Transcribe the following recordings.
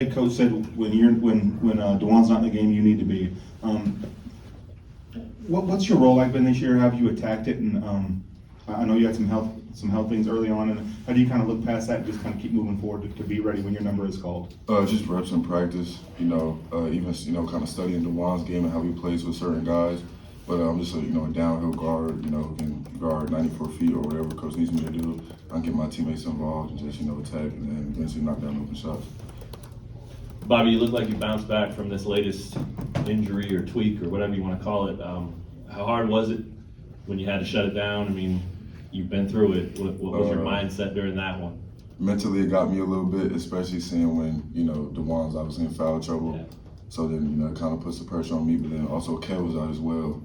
Head coach said when Dewan's not in the game, you need to be. What's your role like been this year? How have you attacked it? And I know you had some health things early on. And how do you kind of look past that and just kind of keep moving forward to be ready when your number is called? Just reps in practice. Even kind of studying Dewan's game and how he plays with certain guys. But I'm just a downhill guard. Who can guard 94 feet or whatever coach needs me to do. I can get my teammates involved and just attack and then eventually knock down open shots. Bobby, you look like you bounced back from this latest injury or tweak or whatever you want to call it. How hard was it when you had to shut it down? I mean, you've been through it. What was your mindset during that one? Mentally, it got me a little bit, especially seeing when, Dewan's obviously in foul trouble. Yeah. So then, it kind of puts the pressure on me, but then also Kev was out as well.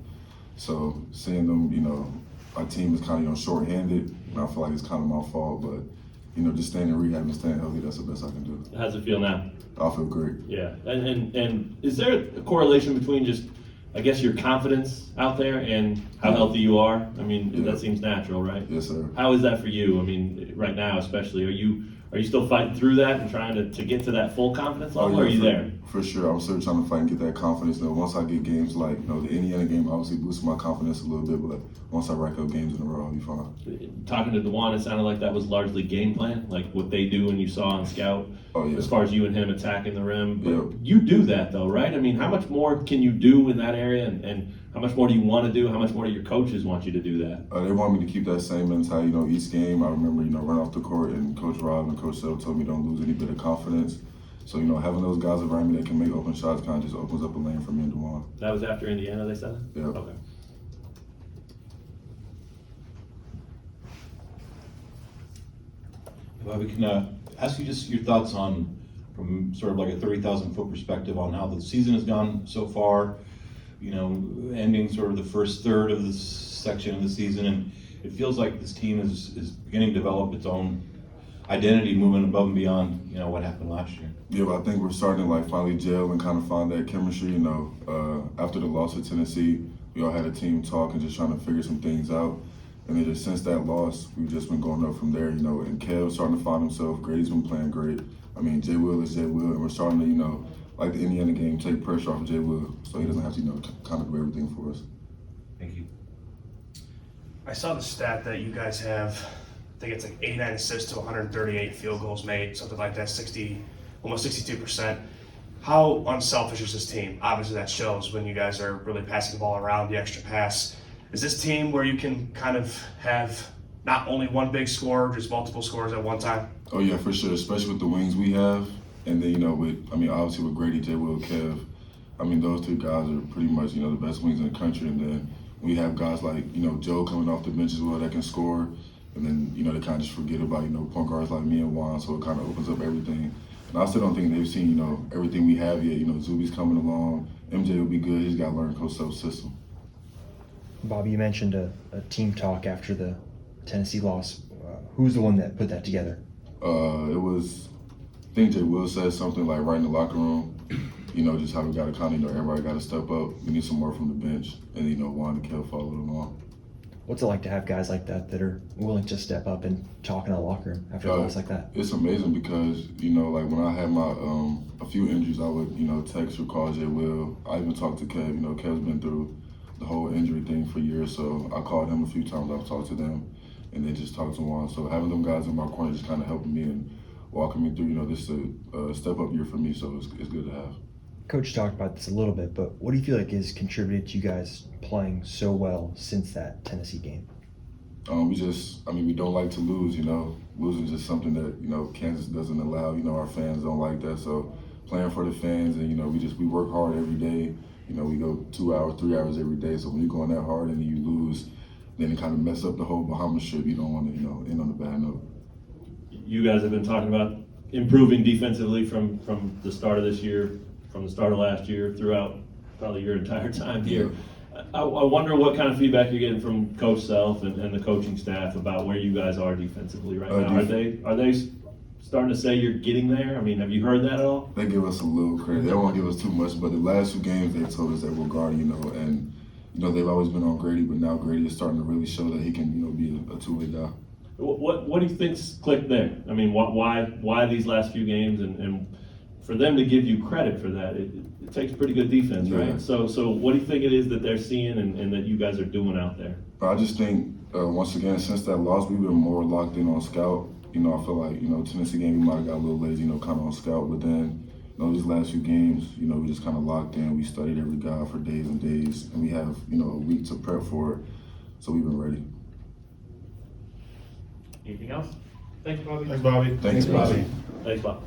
So seeing them, our team is kind of, short-handed, and I feel like it's kind of my fault, but, just staying in rehab and staying healthy, that's the best I can do. How's it feel now? I feel great. Yeah, and is there a correlation between just, I guess, your confidence out there and how healthy you are? I mean, that seems natural, right? Yes, sir. How is that for you? I mean, right now especially, are you still fighting through that and trying to get to that full confidence level, or are you there? For sure, I'm still trying to fight and get that confidence. Once I get games like, the Indiana game obviously boosts my confidence a little bit, but once I rack up games in a row, I'll be fine. Talking to Dewan, it sounded like that was largely game plan, like what they do and you saw on scout. Oh, yeah. As far as you and him attacking the rim. But Yep. you do that though, right? I mean, how much more can you do in that area, and how much more do you want to do? How much more do your coaches want you to do that? They want me to keep that same mentality, each game. I remember, run off the court, and Coach Rob and Coach Sel told me don't lose any bit of confidence. So, having those guys around me that can make open shots kind of just opens up a lane for me and Dewan. That was after Indiana, they said? Yeah. Okay. Bobby, can I ask you just your thoughts on, from sort of like a 30,000-foot perspective, on how the season has gone so far, ending sort of the first third of this section of the season, and it feels like this team is beginning to develop its own identity, moving above and beyond, what happened last year. Yeah, but I think we're starting to finally gel and kind of find that chemistry. After the loss to Tennessee, we all had a team talk and just trying to figure some things out. And then just since that loss, we've just been going up from there, and Kev's starting to find himself. Grady's been playing great. I mean, Jay Will is Jay Will, and we're starting to, like the Indiana game, take pressure off of Jay Will, so he doesn't have to, kind of do everything for us. Thank you. I saw the stat that you guys have, I think it's like 89 assists to 138 field goals made, something like that, almost 62%. How unselfish is this team? Obviously that shows when you guys are really passing the ball around, the extra pass. Is this team where you can kind of have not only one big scorer, just multiple scorers at one time? Oh yeah, for sure, especially with the wings we have. And then, obviously with Grady, Jay Will, Kev, those two guys are pretty much, the best wings in the country. And then we have guys like, Joe coming off the bench as well that can score. And then, they kind of just forget about, point guards like me and Juan, so it kind of opens up everything. And I still don't think they've seen, everything we have yet. Zuby's coming along. MJ will be good. He's got to learn Coach Self's system. Bobby, you mentioned a team talk after the Tennessee loss. Who's the one that put that together? I think Jay Will said something like right in the locker room, just how we got to kind of, everybody got to step up. We need some more from the bench. And, Juan and Kev followed along. What's it like to have guys like that that are willing to step up and talk in a locker room after a loss like that? It's amazing because, like when I had my a few injuries, I would, text or call Jay Will. I even talked to Kev. Kev's been through the whole injury thing for years, so I called him a few times. I've talked to them, and then just talked to Juan. So having them guys in my corner just kind of helping me and walking me through, this is a step-up year for me, so it's good to have. Coach talked about this a little bit, but what do you feel like has contributed to you guys playing so well since that Tennessee game? We don't like to lose, Losing is just something that, Kansas doesn't allow. Our fans don't like that, so playing for the fans and, we work hard every day. We go 2 hours, 3 hours every day, so when you're going that hard and then you lose, then it kind of mess up the whole Bahamas trip. You don't want to, end on a bad note. You guys have been talking about improving defensively from the start of this year, from the start of last year, throughout probably your entire time here. I wonder what kind of feedback you're getting from Coach Self and the coaching staff about where you guys are defensively right now. Are they starting to say you're getting there? Have you heard that at all? They give us a little credit. They don't want to give us too much, but the last 2 games they told us that we're guarding, and they've always been on Grady, but now Grady is starting to really show that he can, be a two-way guy. What do you think's clicked there? Why these last few games, and for them to give you credit for that, it takes pretty good defense, Yeah. right? So what do you think it is that they're seeing and that you guys are doing out there? But I just think, once again, since that loss, we've been more locked in on scout. You know, I feel like, you know, Tennessee game, we might have got a little lazy, you know, kind of on scout. But then, you know, these last few games, you know, we just kind of locked in. We studied every guy for days and days. And we have, you know, a week to prep for it. So we've been ready. Anything else? Thanks, Bobby. Thanks, Bobby. Thanks, Bobby. Thanks, Bob.